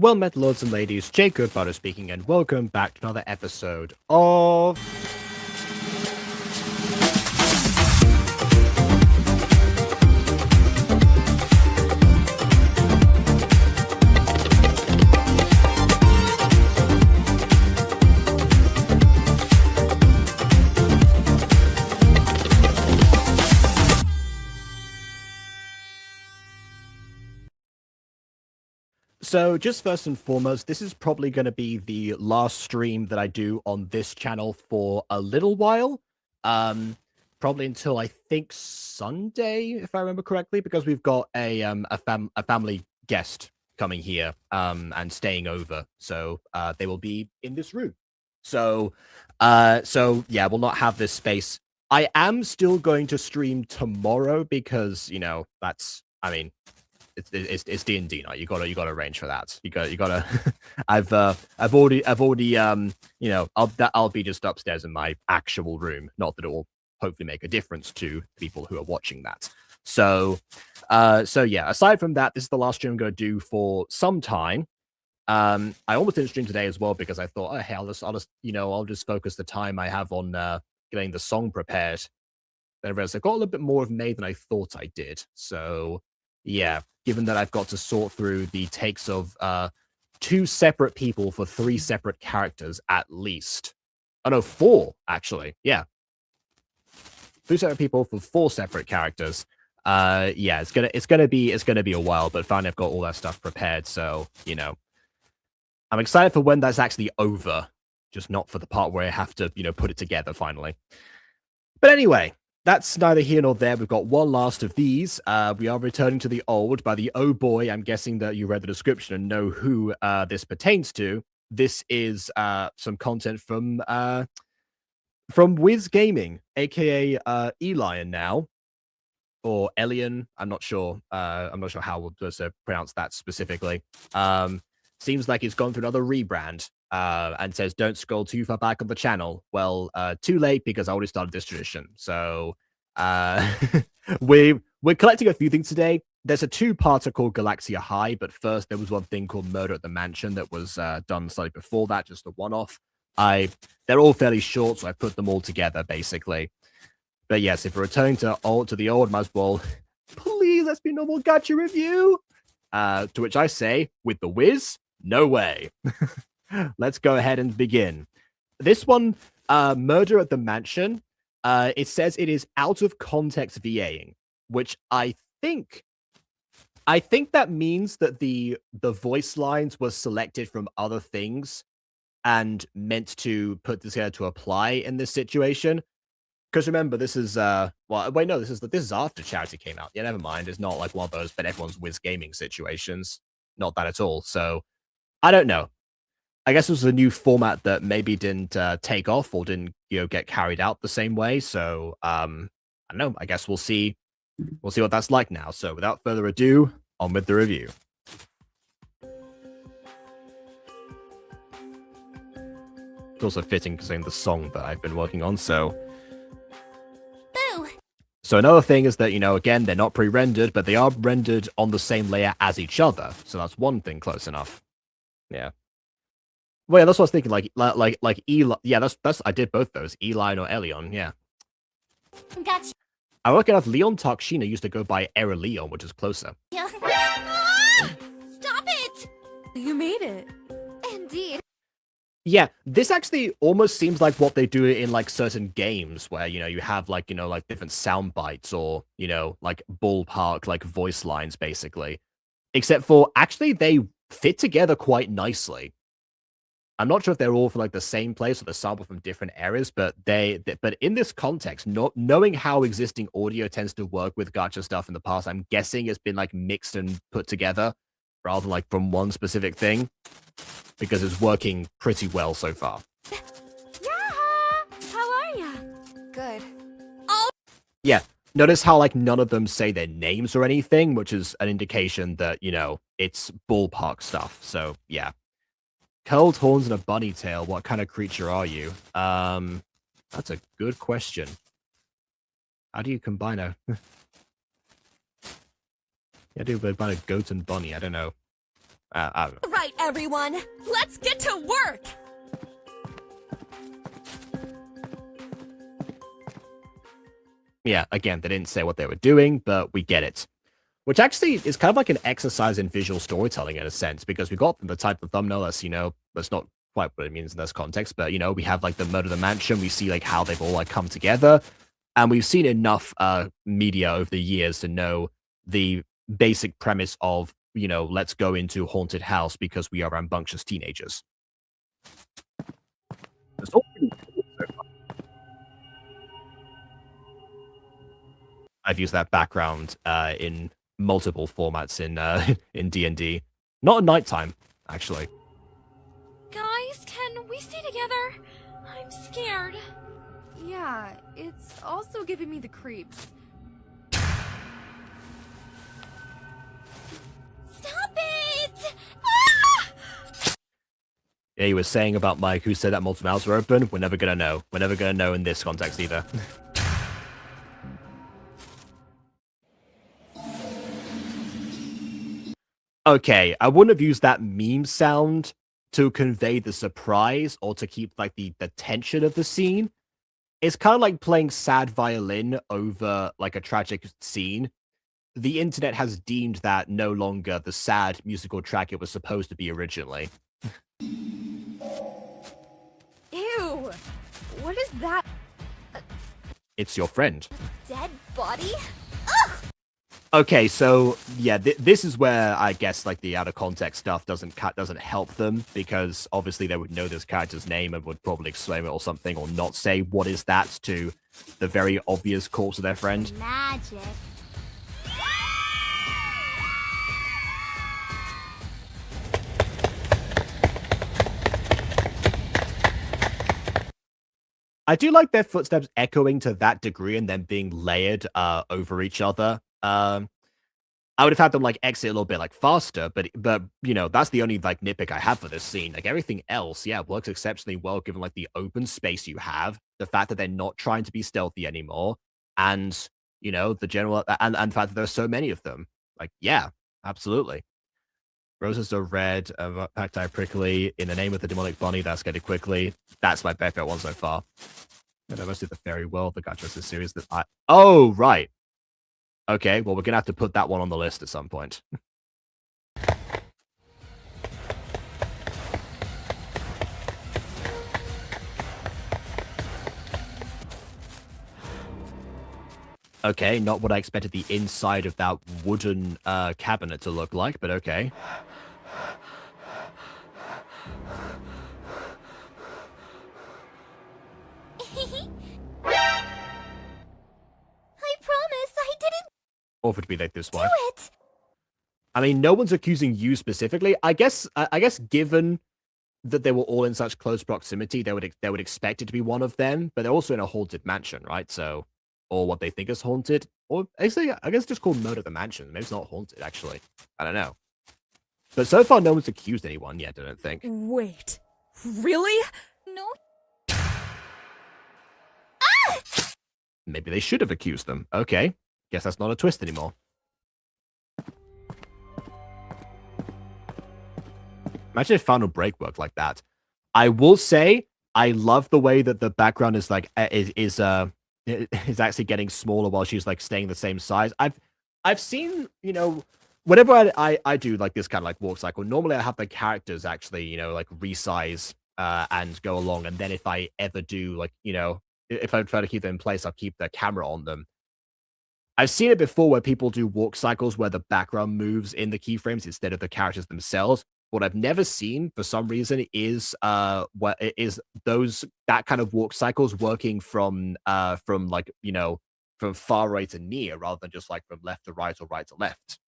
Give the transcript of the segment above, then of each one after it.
Well met, lords and ladies, Jacob Butter speaking, and welcome back to another episode of... So, just first and foremost, this is probably going to be the last stream that I do on this channel for a little while. Probably until I think Sunday, if I remember correctly, because we've got a family guest coming here and staying over, so they will be in this room. So yeah, we'll not have this space. I am still going to stream tomorrow because that's it's D&D night. You gotta arrange for that. You gotta. I've already I'll be just upstairs in my actual room. Not that it will hopefully make a difference to people who are watching that. So yeah. Aside from that, this is the last stream I'm gonna do for some time. I almost didn't stream today as well because I thought, oh hey, I'll just focus the time I have on getting the song prepared. Then I realized I got a little bit more of May than I thought I did. So yeah, given that I've got to sort through the takes of 2 separate people for 3 separate characters at least. Oh no, 4 actually. Yeah, 2 separate people for 4 separate characters. Yeah, it's gonna be a while, but finally I've got all that stuff prepared. So I'm excited for when that's actually over, just not for the part where I have to put it together finally. But anyway. That's neither here nor there. We've got one last of these. We are returning to the old. By the oh boy, I'm guessing that you read the description and know who this pertains to. This is some content from WizGaming, aka Elion now, or Elion. I'm not sure. I'm not sure how we'll pronounce that specifically. Seems like it's gone through another rebrand. And says, don't scroll too far back on the channel. Well, too late because I already started this tradition. So we're collecting a few things today. There's a 2-parter called Galaxia High, but first there was one thing called Murder at the Mansion that was done slightly before that, just a one-off. They're all fairly short, so I put them all together, basically. But yes, if we're returning to the old, might as well, please, let's be a normal gacha review. To which I say, with the Wiz, no way. Let's go ahead and begin. This one, Murder at the Mansion, it says it is out of context VAing, which I think that means that the voice lines were selected from other things and meant to put this together to apply in this situation. Because remember, this is this is after Charity came out. Yeah, never mind. It's not like one of those, but everyone's WizGaming situations. Not that at all. So I don't know. I guess it was a new format that maybe didn't take off or didn't get carried out the same way. So I don't know. I guess we'll see what that's like now. So without further ado, on with the review. It's also fitting considering the song that I've been working on. So another thing is that again, they're not pre-rendered, but they are rendered on the same layer as each other. So that's one thing close enough. Yeah. Well, yeah, that's what I was thinking. Like Eli. Yeah, that's I did both those, Eli or Elion. Yeah. Gotcha. I reckon if Leon Tarkshina used to go by Era Leon, which is closer. Yeah. Stop it! You made it. Indeed. Yeah, this actually almost seems like what they do in like certain games where you have like different sound bites or like ballpark like voice lines basically. Except for actually they fit together quite nicely. I'm not sure if they're all from like the same place or they're sampled from different areas, but but in this context, not knowing how existing audio tends to work with gacha stuff in the past, I'm guessing it's been like mixed and put together rather than like from one specific thing because it's working pretty well so far. Yeah. How are ya? Good. Oh. Yeah. Notice how like none of them say their names or anything, which is an indication that it's ballpark stuff. So yeah. Curled horns and a bunny tail. What kind of creature are you? That's a good question. How do you combine a... Yeah, do combine a goat and bunny? I don't know. I don't know. Right, everyone. Let's get to work. Yeah, again, they didn't say what they were doing, but we get it. Which actually is kind of like an exercise in visual storytelling in a sense, because we got the type of thumbnail that's, that's not quite what it means in this context, but, we have like the murder of the mansion, we see like how they've all like come together, and we've seen enough media over the years to know the basic premise of, let's go into haunted house because we are rambunctious teenagers. It's all pretty cool so far. I've used that background in multiple formats in D&D. Not at nighttime, actually. Guys, can we stay together? I'm scared. Yeah, it's also giving me the creeps. Stop it! Ah! Yeah, you were saying about Mike who said that multiple mouths were open. We're never gonna know. We're never gonna know in this context either. Okay, I wouldn't have used that meme sound to convey the surprise or to keep like the tension of the scene. It's kind of like playing sad violin over like a tragic scene. The internet has deemed that no longer the sad musical track it was supposed to be originally. Ew! What is that? It's your friend. Dead body? Okay, so yeah, this is where I guess like the out of context stuff doesn't help them, because obviously they would know this character's name and would probably explain it or something, or not say what is that to the very obvious corpse of their friend. Magic. I do like their footsteps echoing to that degree and then being layered over each other. I would have had them like exit a little bit like faster, but that's the only like nitpick I have for this scene. Like everything else, yeah, works exceptionally well given like the open space you have, the fact that they're not trying to be stealthy anymore, and the general and the fact that there's so many of them. Like, yeah, absolutely. Roses are red, cacti prickly. In the name of the demonic bunny, that's getting quickly. That's my favorite one so far. And I must do the fairy world, the Gacha series that I. Oh, right. Okay, well, we're gonna have to put that one on the list at some point. Okay, not what I expected the inside of that wooden cabinet to look like, but okay. I promise I didn't Awful to be like this do one. it. I mean, no one's accusing you specifically. I guess given that they were all in such close proximity, they would expect it to be one of them, but they're also in a haunted mansion, right? So, or what they think is haunted, or actually, I guess just called Murder the Mansion. Maybe it's not haunted, actually. I don't know. But so far, no one's accused anyone yet, I don't think. Wait, really? No. Maybe they should have accused them. Okay. Guess that's not a twist anymore. Imagine if Final Break worked like that. I will say, I love the way that the background is like is actually getting smaller while she's like staying the same size. I've seen, whenever I do like this kind of like walk cycle, normally I have the characters actually, like resize and go along, and then if I ever do like, if I try to keep them in place, I'll keep the camera on them. I've seen it before where people do walk cycles where the background moves in the keyframes instead of the characters themselves. What I've never seen for some reason is that kind of walk cycles working from like, from far right to near rather than just like from left to right or right to left.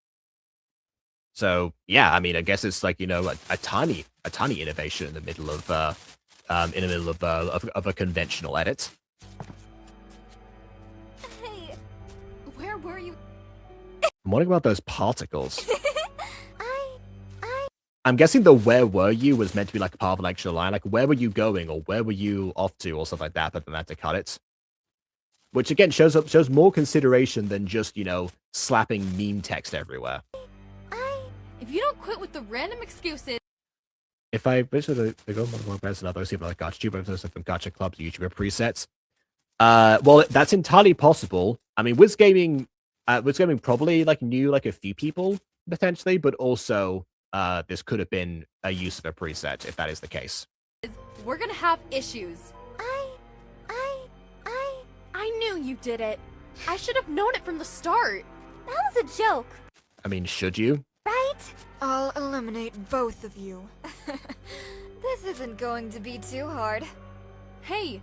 So yeah, I mean, I guess it's like, a tiny innovation in the middle of a conventional edit. Hey, where were you? I'm wondering about those particles. I'm guessing the "where were you" was meant to be like a part of an extra line, like "where were you going" or "where were you off to" or something like that, but then I had to cut it. Which again shows more consideration than just, slapping meme text everywhere. If you don't quit with the random excuses... if I visit the go more brands and others, people like Gacha YouTubers from Gacha clubs, YouTuber presets. Well, that's entirely possible. I mean, WizGaming probably like knew like a few people potentially, but also this could have been a use of a preset if that is the case. We're gonna have issues. I knew you did it. I should have known it from the start. That was a joke, I mean, should you? right? I'll eliminate both of you. This isn't going to be too hard. Hey,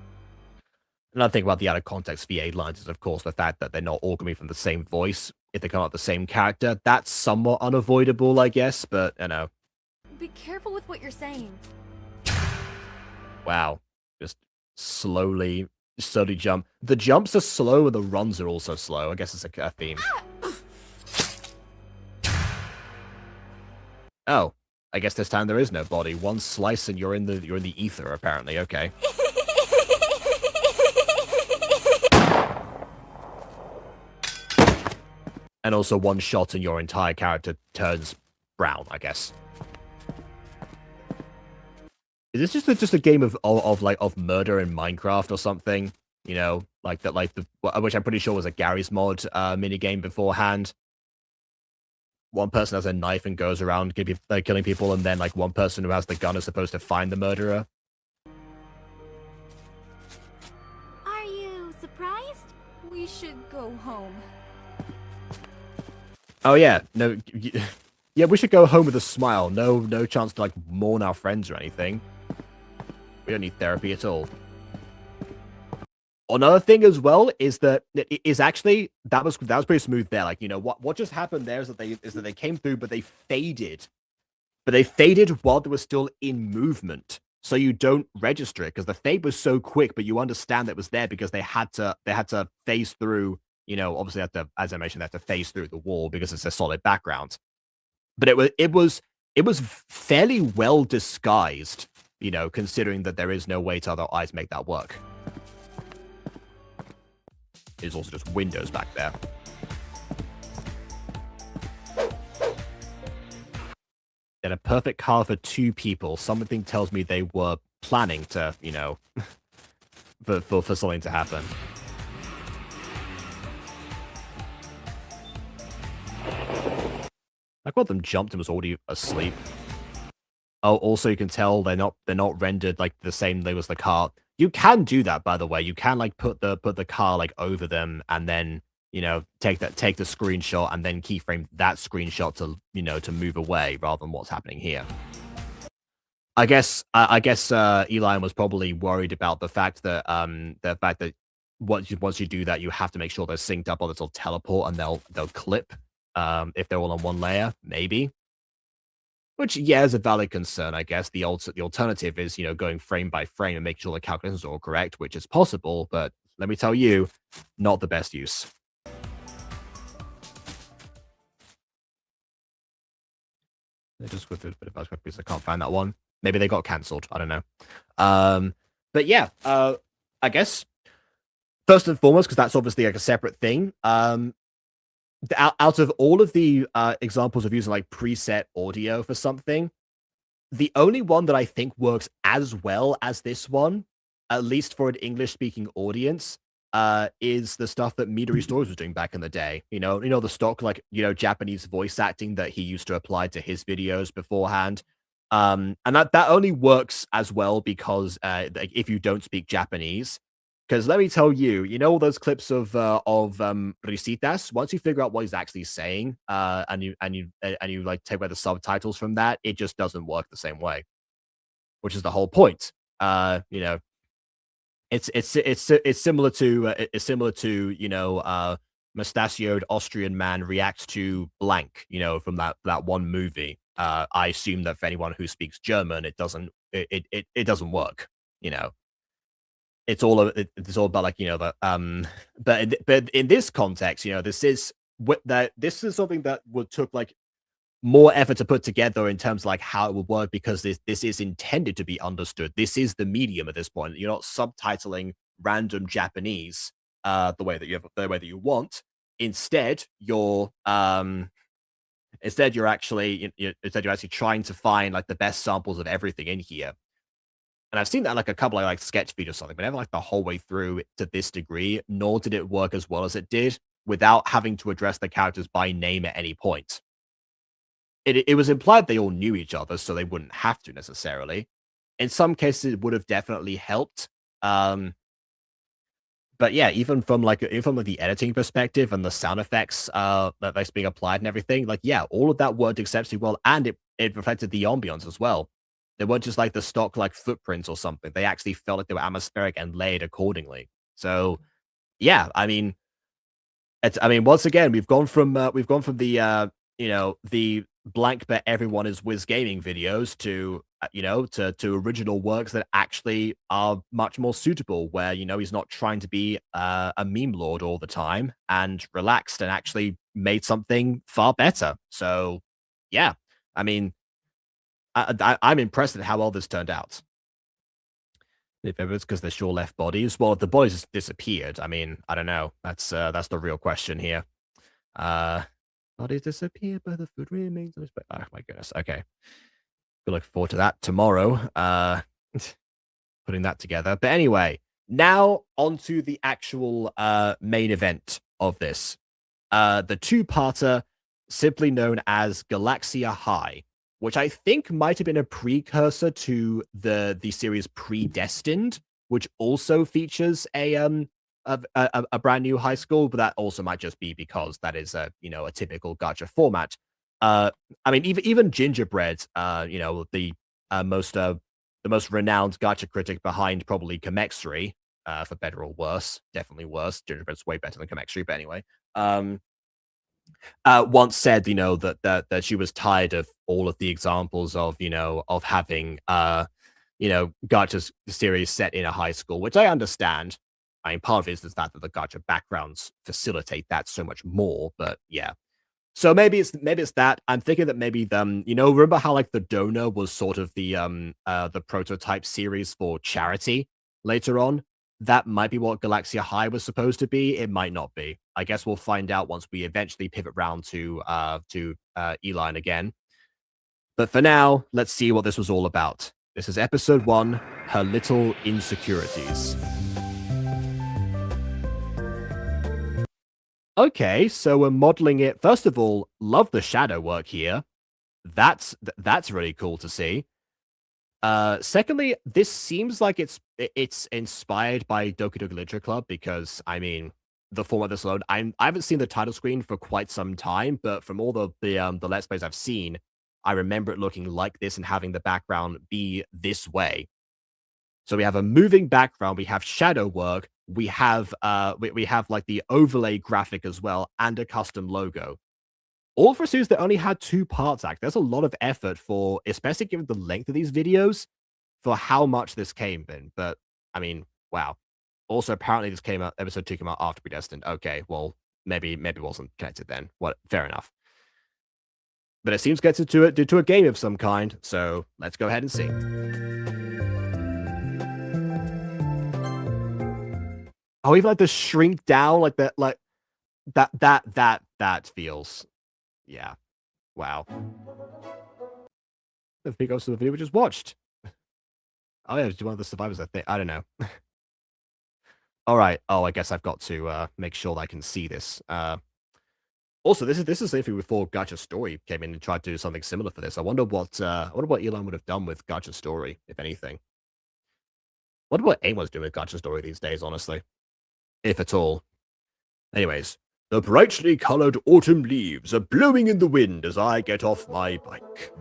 Another thing about the out of context VA lines is, of course, the fact that they're not all going to be from the same voice. If they come out with the same character, that's somewhat unavoidable, I guess, but, you know. be careful with what you're saying. Wow. Just slowly jump. The jumps are slow and the runs are also slow. I guess it's a theme. Oh. I guess this time there is no body. One slice and you're in the ether, apparently. Okay. And also one shot and your entire character turns brown, I guess. Is this just a game of murder in Minecraft or something? You know, like that, which I'm pretty sure was a Gary's mod mini game beforehand. One person has a knife and goes around killing people, and then like one person who has the gun is supposed to find the murderer. Are you surprised? We should go home. Oh yeah, no, yeah, we should go home with a smile. No chance to like mourn our friends or anything. We don't need therapy at all. Another thing as well is that that was pretty smooth there. Like, you know, what just happened there is that they came through, but they faded. But they faded while they were still in movement. So you don't register it because the fade was so quick, but you understand that it was there because they had to phase through, you know, obviously as I mentioned, they had to phase through the wall because it's a solid background. But it was fairly well disguised, you know, considering that there is no way to otherwise make that work. There's also just windows back there. And a perfect car for 2 people. Something tells me they were planning to, you know, for something to happen. Like one of them jumped and was already asleep. Oh, also you can tell they're not rendered like the same way as the car. You can do that, by the way. You can like put the car like over them and then, you know, take the screenshot and then keyframe that screenshot to, you know, to move away rather than what's happening here. I guess Elion was probably worried about the fact that once you do that, you have to make sure they're synced up or they'll teleport and they'll clip if they're all on one layer, maybe. Which, yeah, is a valid concern, I guess. The alternative is, you know, going frame by frame and making sure the calculations are all correct, which is possible, but let me tell you, not the best use. They just with a bit of background because I can't find that one. Maybe they got cancelled. I don't know. But yeah, I guess first and foremost, because that's obviously like a separate thing. Out of all of the examples of using like preset audio for something, the only one that I think works as well as this one, at least for an English-speaking audience, is the stuff that Midori Stories was doing back in the day. You know the stock like, you know, Japanese voice acting that he used to apply to his videos beforehand. And that only works as well because if you don't speak Japanese. Because let me tell you, you know all those clips of Risitas. Once you figure out what he's actually saying, and you like take away the subtitles from that, it just doesn't work the same way. Which is the whole point. You know, it's similar to you know, mustachioed Austrian man reacts to blank. You know, from that one movie. I assume that for anyone who speaks German, it doesn't work. You know. It's all about like, you know, the but in this context, you know, this is something that took like more effort to put together in terms of like how it would work because this is intended to be understood. This is the medium at this point. You're not subtitling random Japanese the way that you want. Instead, you're Instead, you're actually instead you're actually trying to find like the best samples of everything in here. And I've seen that like a couple of like sketch videos or something, but never like the whole way through to this degree, nor did it work as well as it did without having to address the characters by name at any point. It was implied they all knew each other, so they wouldn't have to necessarily. In some cases, it would have definitely helped. But yeah, even from like the editing perspective and the sound effects that's being applied and everything, like yeah, all of that worked exceptionally well, and it reflected the ambience as well. They weren't just like the stock like footprints or something. They actually felt like they were atmospheric and layered accordingly. So yeah, once again, we've gone from the the blank bet everyone is WizGaming videos to to original works that actually are much more suitable, where he's not trying to be a meme lord all the time and relaxed, and actually made something far better. So yeah, I mean, I'm impressed at how well this turned out. If it was because they're sure left bodies, well, if the bodies just disappeared, I mean, I don't know. That's the real question here. Bodies disappear, but the food remains. Oh my goodness. Okay, we look forward to that tomorrow. Putting that together. But anyway, now onto the actual main event of this. The two-parter, simply known as Galaxia High, which I think might have been a precursor to the series Predestined, which also features a brand new high school, but that also might just be because that is a typical gacha format. I mean, even Gingerbread, the most renowned gacha critic behind probably Kamexri, for better or worse, definitely worse. Gingerbread's way better than Kamexri, but anyway. Once said, that she was tired of all of the examples of, of having, gacha series set in a high school, which I understand. I mean, part of it is the fact that the gacha backgrounds facilitate that so much more, but yeah. So maybe it's that. I'm thinking that maybe remember how like the donor was sort of the prototype series for Charity later on? That might be what Galaxia High was supposed to be. It might not be. I guess we'll find out once we eventually pivot round to Elion again. But for now, let's see what this was all about. This is episode 1, Her Little Insecurities. Okay, so we're modeling it. First of all, love the shadow work here. That's really cool to see. Secondly, this seems like it's inspired by Doki Doki Literature Club, because I mean, the format of this alone, I haven't seen the title screen for quite some time, but from all the Let's Plays I've seen, I remember it looking like this and having the background be this way. So we have a moving background, we have shadow work, we have we have like the overlay graphic as well, and a custom logo. All for a series that only had 2 parts, there's a lot of effort for, especially given the length of these videos, for how much this came in. But I mean, wow. Also, apparently this came out, episode 2 came out after Predestined. Okay, well, maybe it wasn't connected then. What? Fair enough. But it seems connected to a game of some kind, so let's go ahead and see. Oh, even like the shrink down, like that feels, yeah, wow. The thing goes to the video we just watched. Oh yeah, it's one of the survivors, I think. I don't know. All right. Oh, I guess I've got to make sure that I can see this. Also, this is something before Gacha Story came in and tried to do something similar for this. I wonder what Elon would have done with Gacha Story, if anything. I wonder what anyone's doing with Gacha Story these days, honestly, if at all. Anyways, the brightly colored autumn leaves are blowing in the wind as I get off my bike.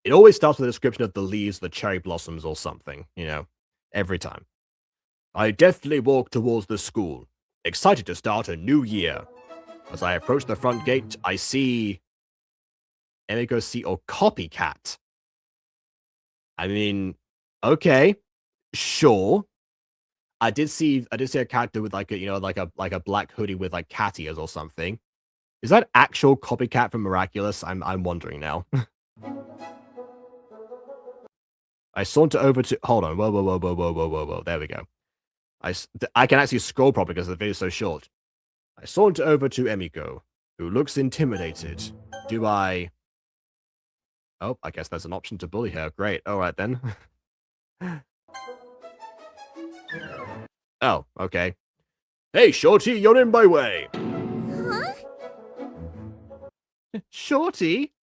It always starts with a description of the leaves, the cherry blossoms, or something, every time. I deftly walk towards the school, excited to start a new year. As I approach the front gate, I see Emiko or Copycat. I mean, okay, sure. I did see a character with like a like a black hoodie with like cat ears or something. Is that actual Copycat from Miraculous? I'm wondering now. I saunter over to, hold on, whoa. There we go. I can actually scroll properly because the video is so short. I saunter over to Emiko. who looks intimidated. Do I... Oh, I guess there's an option to bully her. Great. All right, then. Oh, okay. Hey, Shorty, you're in my way. Huh? Shorty?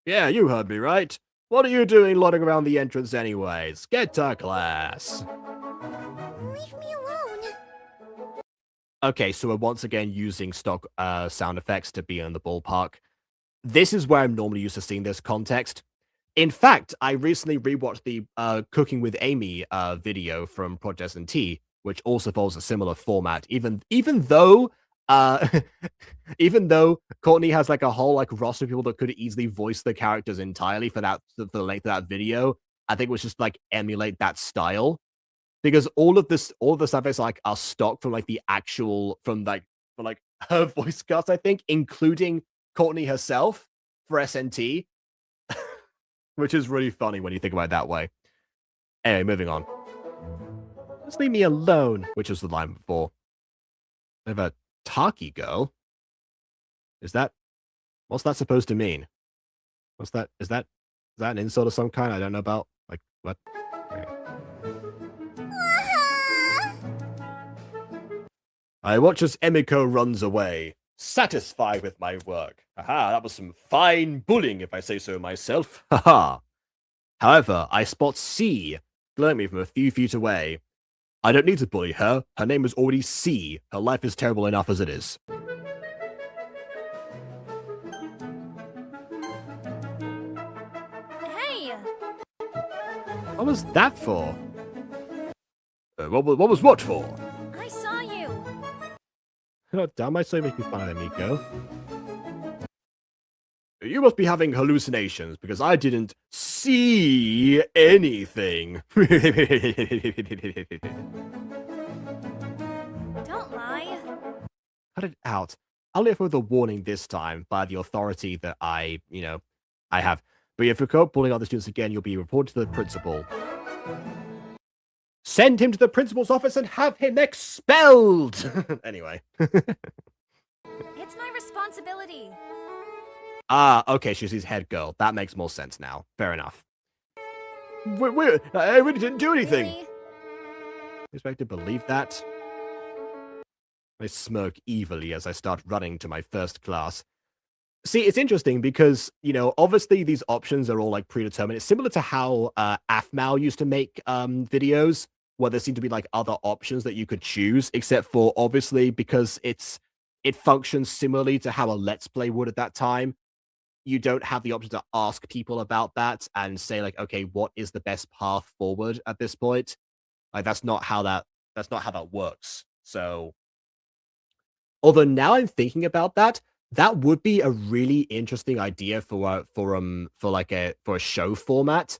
Yeah, you heard me right. What are you doing loitering around the entrance anyways? Get to class. Leave me alone. Okay, so we're once again using stock sound effects to be in the ballpark. This is where I'm normally used to seeing this context. In fact, I recently rewatched the Cooking with Amy video from Project S&T, which also follows a similar format. Even though even though Courtney has like a whole like roster of people that could easily voice the characters entirely for the length of that video, I think it was just like emulate that style. Because all of the stuff is like are stock from like the actual from her voice cast, I think, including Courtney herself for SNT, which is really funny when you think about it that way. Anyway, moving on. Just leave me alone, which was the line before. I have a Taki girl. What's that supposed to mean? Is that an insult of some kind I don't know about? Like what? Okay. I watch as Emiko runs away, satisfied with my work. Haha, that was some fine bullying, if I say so myself. Haha. However, I spot C, glaring at me from a few feet away. I don't need to bully her. Her name is already C. Her life is terrible enough as it is. Hey! What was that for? What was what for? I saw you! God damn, I so make me fun of Emiko. You must be having hallucinations, because I didn't see anything. Don't lie. Cut it out. I'll leave with a warning this time by the authority that I have. But if you go bullying other students again, you'll be reported to the principal. Send him to the principal's office and have him expelled! Anyway. It's my responsibility. Ah, okay, she's his head girl. That makes more sense now. Fair enough. I really didn't do anything. Really? Expect to believe that? I smirk evilly as I start running to my first class. See, it's interesting because, obviously these options are all like predetermined. It's similar to how Afmao used to make videos, where there seem to be like other options that you could choose, except for obviously because it functions similarly to how a Let's Play would at that time. You don't have the option to ask people about that and say like, okay, what is the best path forward at this point? Like that's not how that works. So, although now I'm thinking about that, that would be a really interesting idea for a show format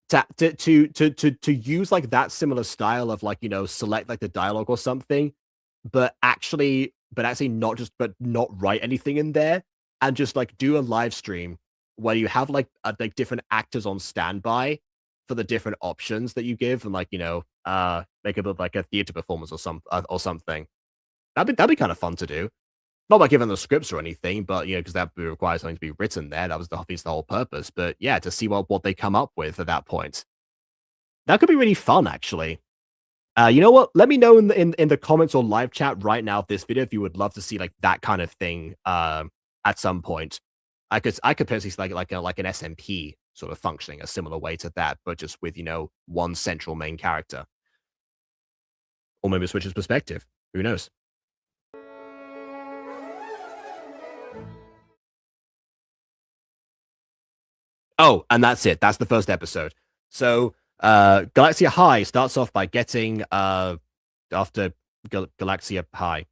to use like that similar style of like select like the dialogue or something, but actually not write anything in there and just like do a live stream where you have like different actors on standby for the different options that you give and like make it like a theater performance or something. That'd be kind of fun to do. Not by giving the scripts or anything, but because that would require something to be written there. That was the whole purpose. But yeah, to see what they come up with at that point. That could be really fun, actually. You know what? Let me know in the comments or live chat right now of this video if you would love to see like that kind of thing at some point. I could potentially see like an SMP sort of functioning a similar way to that, but just with one central main character. Or maybe switch his perspective. Who knows? Oh, and that's it. That's the first episode. So, Galaxia High starts off by getting, after Galaxia High.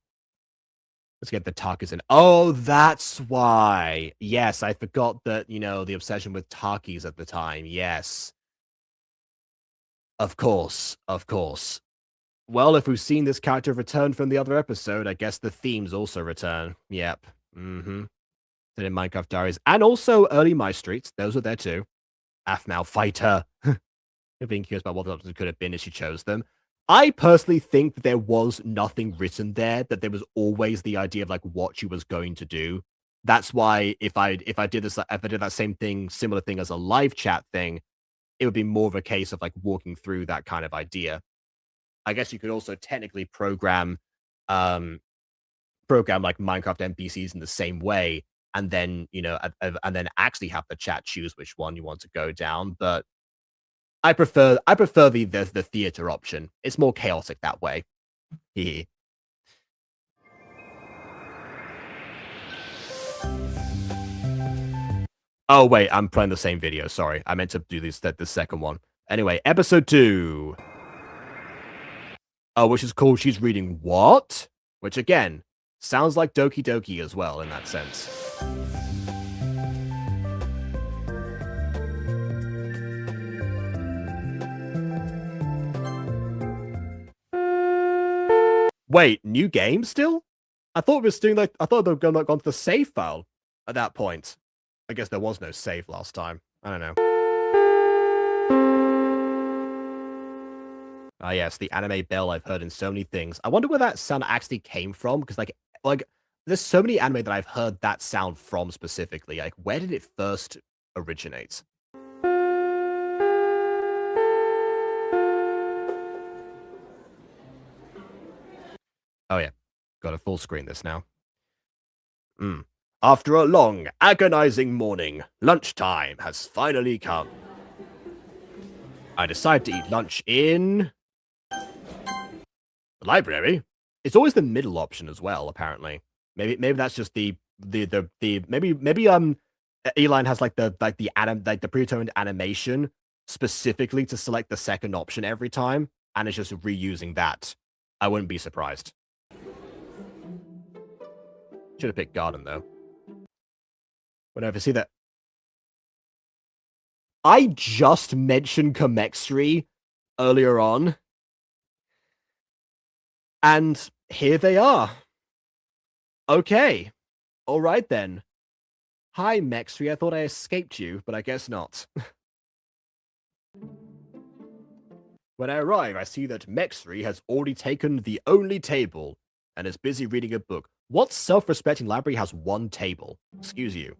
Let's get the Takis in. Oh, that's why. Yes, I forgot that, the obsession with Takis at the time. Yes. Of course. Well, if we've seen this character return from the other episode, I guess the themes also return. Yep. Mm-hmm. In Minecraft Diaries, and also early My Streets. Those are there too. Afmao Fighter. You're being curious about what the options could have been if she chose them. I personally think that there was nothing written there, that there was always the idea of like what she was going to do. That's why if I did that same thing, similar thing as a live chat thing, it would be more of a case of like walking through that kind of idea. I guess you could also technically um program like Minecraft NPCs in the same way, and then and then actually have the chat choose which one you want to go down. But I prefer the theater option. It's more chaotic that way. Hee. Oh wait, I'm playing the same video. Sorry, I meant to do the second one. Anyway, episode 2. Oh, which is called She's Reading What? Which again sounds like Doki Doki as well in that sense. Wait, new game still? I thought we were doing like I thought they were gone to the save file at that point. I guess there was no save last time. I don't know. Ah, yes, the anime bell I've heard in so many things. I wonder where that sound actually came from, because like there's so many anime that I've heard that sound from specifically. Like, where did it first originate? Oh yeah, got a full screen this now. After a long, agonizing morning, lunchtime has finally come. I decide to eat lunch in the library. It's always the middle option as well, apparently. Maybe that's just the maybe Elion has like the predetermined animation specifically to select the second option every time, and it's just reusing that. I wouldn't be surprised. Should have picked garden though. Whenever I see that, I just mentioned Comextry earlier on, and here they are. Okay. All right then. Hi, Mexry. I thought I escaped you, but I guess not. When I arrive, I see that Mexry has already taken the only table and is busy reading a book. What self-respecting library has one table? Excuse you.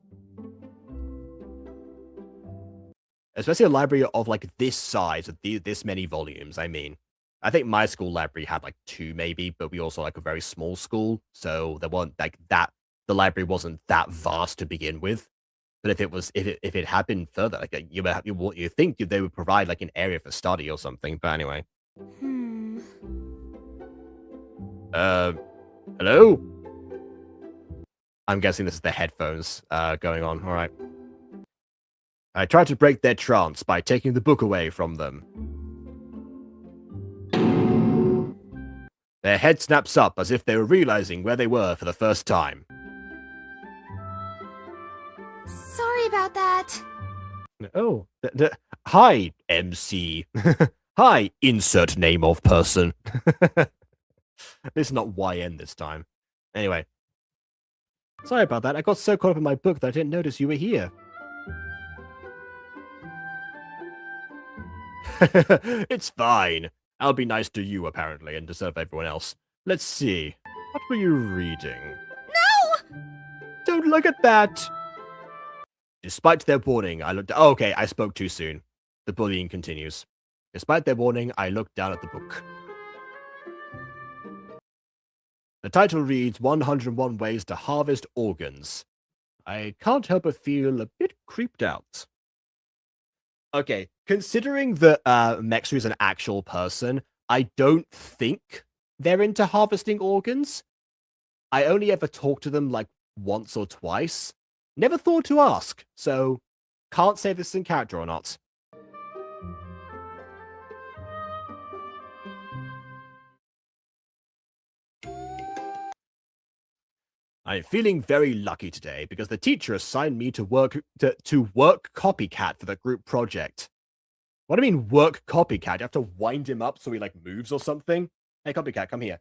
Especially a library of like this size, with this many volumes, I mean. I think my school library had like 2 maybe, but we also like a very small school, so there weren't like that. The library wasn't that vast to begin with. But if it had been further, like you think they would provide like an area for study or something. But anyway, hello. I'm guessing this is the headphones going on. All right. I tried to break their trance by taking the book away from them. Their head snaps up as if they were realizing where they were for the first time. Sorry about that. Oh, hi, MC. Hi, insert name of person. This is not YN this time. Anyway. Sorry about that. I got so caught up in my book that I didn't notice you were here. It's fine. I'll be nice to you, apparently, and deserve everyone else. Let's see. What were you reading? No! Don't look at that! Despite their warning, I looked... Oh, okay, I spoke too soon. The bullying continues. Despite their warning, I looked down at the book. The title reads 101 Ways to Harvest Organs. I can't help but feel a bit creeped out. Okay, considering that Mexer is an actual person, I don't think they're into harvesting organs. I only ever talked to them like once or twice. Never thought to ask, so can't say if this is in character or not. I'm feeling very lucky today because the teacher assigned me to work copycat for the group project. What do you mean work copycat? You have to wind him up so he like moves or something? Hey copycat, come here.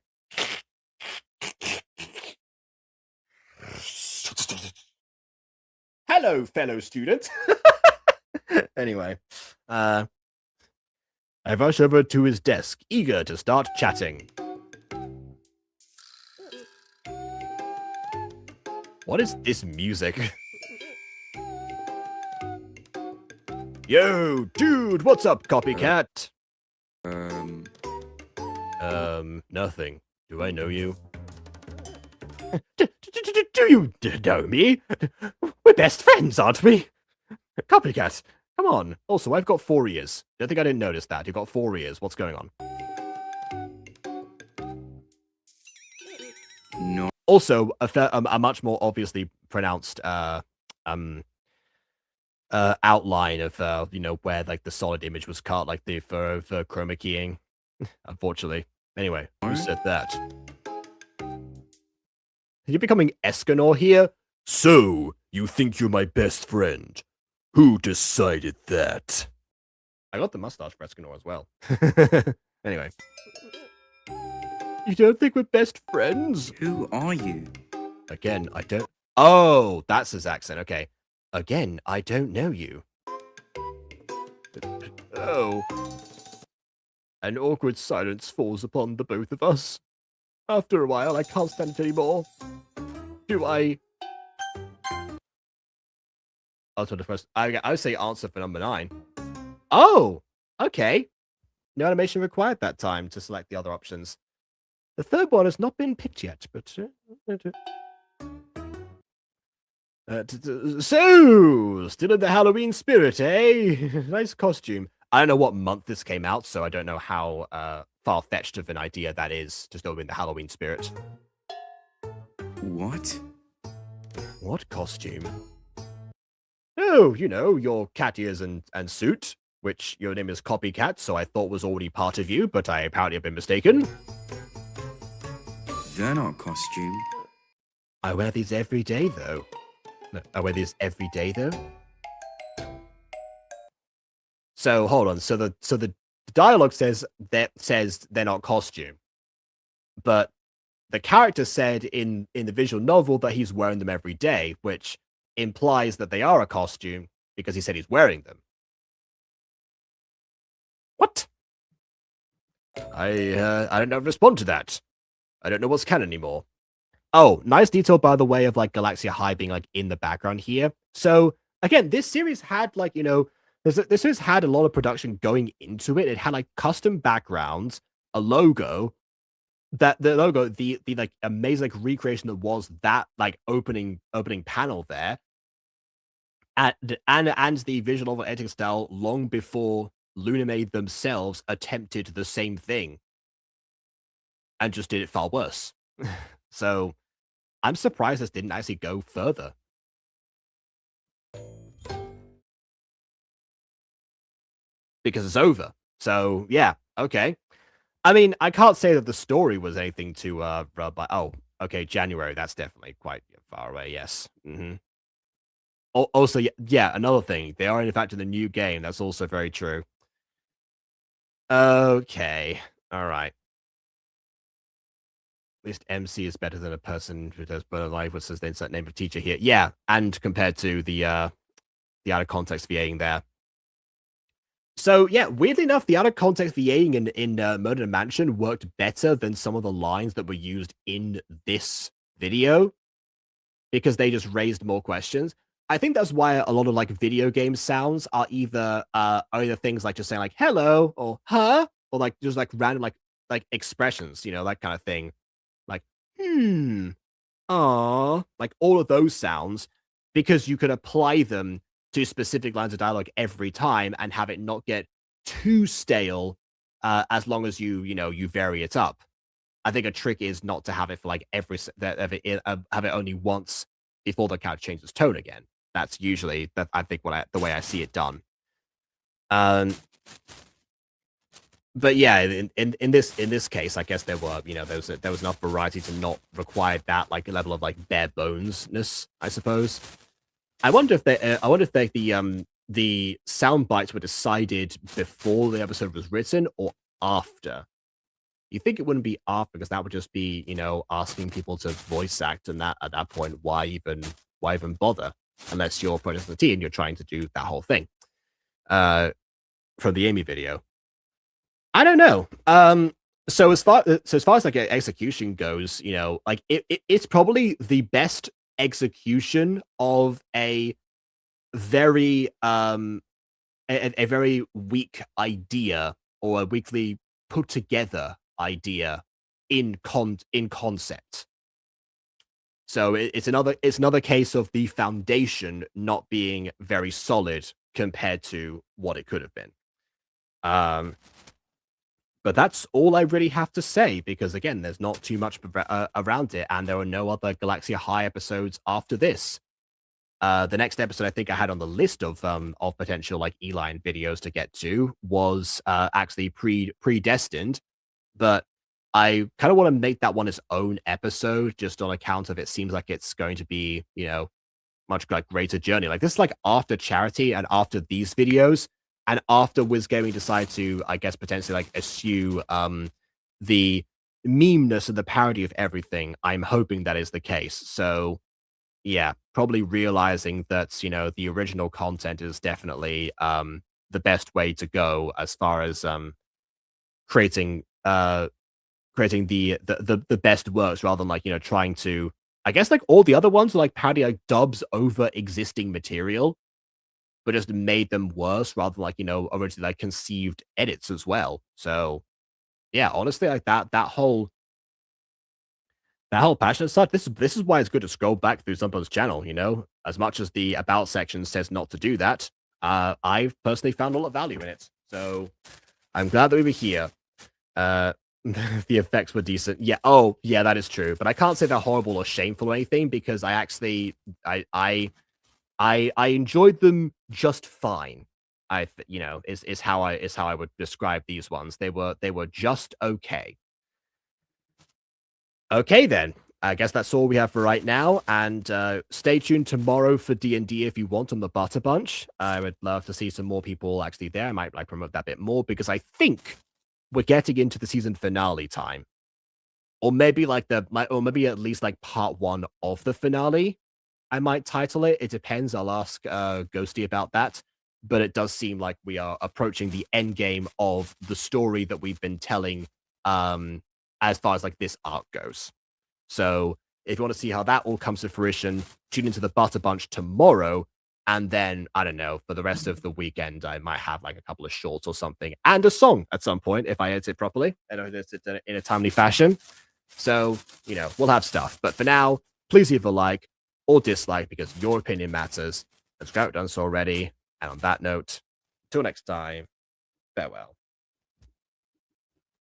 Hello, fellow student. Anyway, I rush over to his desk, eager to start chatting. What is this music? Yo, dude, what's up, copycat? Nothing. Do I know you? Do you know me? We're best friends, aren't we? Copycat, come on. Also, I've got 4 ears. Don't think I didn't notice that. You've got 4 ears. What's going on? No. Also, a much more obviously pronounced outline of where like the solid image was cut, like for chroma keying. Unfortunately. Anyway, who said that? You're becoming Escanor here? So, you think you're my best friend? Who decided that? I got the mustache for Escanor as well. Anyway. You don't think we're best friends? Who are you? Again, I don't... Oh, that's his accent. Okay. Again, I don't know you. Oh. An awkward silence falls upon the both of us. After a while, I can't stand it anymore. Do I... Answer the first... I would say answer for number 9. Oh! Okay. No animation required that time to select the other options. The third one has not been picked yet, but... So, still in the Halloween spirit, eh? Nice costume. I don't know what month this came out, so I don't know how far-fetched of an idea that is to still be in the Halloween spirit. What? What costume? Oh, you know, your cat ears and suit, which your name is Copycat, so I thought was already part of you, but I apparently have been mistaken. They're not costume. I wear these every day, though. No, I wear these every day, though. So hold on. So the dialogue says they're not costume, but the character said in the visual novel that he's wearing them every day, which implies that they are a costume because he said he's wearing them. What? I don't know how to respond to that. I don't know what's canon anymore. Oh, nice detail, by the way, of like Galaxia High being like in the background here. So again, this series had like, this series had a lot of production going into it. It had like custom backgrounds, a logo, the like amazing like recreation that was that like opening panel there. And the visual novel editing style long before Lunamade themselves attempted the same thing and just did it far worse. So I'm surprised this didn't actually go further. Because it's over. So yeah, okay. I mean, I can't say that the story was anything to oh, okay, January, that's definitely quite far away, yes. Also, yeah, another thing, they are in fact in the new game, that's also very true. Okay, alright. At least MC is better than a person who does Burn Alive, which says the insert name of teacher here. Yeah, and compared to the out of context VAing there. So yeah, weirdly enough, the out of context VAing in Murder Mansion worked better than some of the lines that were used in this video because they just raised more questions. I think that's why a lot of like video game sounds are either things like just saying like hello or huh or like just like random like expressions, that kind of thing. Like, aw, like all of those sounds, because you could apply them to specific lines of dialogue every time and have it not get too stale as long as you vary it up. I think a trick is not to have it for like have it only once before the character changes tone again. That's usually I think the way I see it done. But yeah, in this case, I guess there were there was enough variety to not require that like level of like bare bonesness, I suppose. I wonder if the sound bites were decided before the episode was written or after. You think it wouldn't be after because that would just be asking people to voice act, and that at that point why even bother unless you're Project the T and you're trying to do that whole thing from the Amy video. I don't know. So as far as like execution goes, you know, like it's probably the best execution of a very a very weak idea or a weakly put together idea in concept. So it's another case of the foundation not being very solid compared to what it could have been. Um, but that's all I really have to say because again, there's not too much around it, and there are no other Galaxia High episodes after this. The next episode I think I had on the list of potential like Elion videos to get to was actually predestined, but I kind of want to make that one its own episode just on account of it seems like it's going to be, you know, much like greater journey. Like this is like after charity and after these videos and after WizGaming decide to, I guess, potentially like eschew the memeness and the parody of everything. I'm hoping that is the case. So yeah, probably realizing that, you know, the original content is definitely the best way to go as far as creating creating the best works rather than like, you know, trying to I guess like all the other ones were like parody like dubs over existing material, but just made them worse rather than like, you know, originally like conceived edits as well. So yeah, honestly, like that whole passion stuff, this is why it's good to scroll back through someone's channel, you know? As much as the about section says not to do that, I've personally found a lot of value in it. So I'm glad that we were here. The effects were decent. Yeah, oh, yeah, that is true. But I can't say they're horrible or shameful or anything because I actually I enjoyed them just fine. You know, is how I would describe these ones. They were just okay. Okay, then. I guess that's all we have for right now, and stay tuned tomorrow for D&D if you want on the Butter Bunch. I would love to see some more people actually there. I might like promote that bit more because I think we're getting into the season finale time, or maybe like or maybe at least like part one of the finale. I might title it. It depends. I'll ask Ghosty about that. But it does seem like we are approaching the end game of the story that we've been telling as far as like this arc goes. So if you want to see how that all comes to fruition, tune into the Butter Bunch tomorrow. And then, I don't know, for the rest of the weekend, I might have like a couple of shorts or something and a song at some point if I edit it properly and edit it in a timely fashion. So, you know, we'll have stuff. But for now, please leave a like or dislike because your opinion matters. Subscribe if you've done so already. And on that note, until next time, farewell.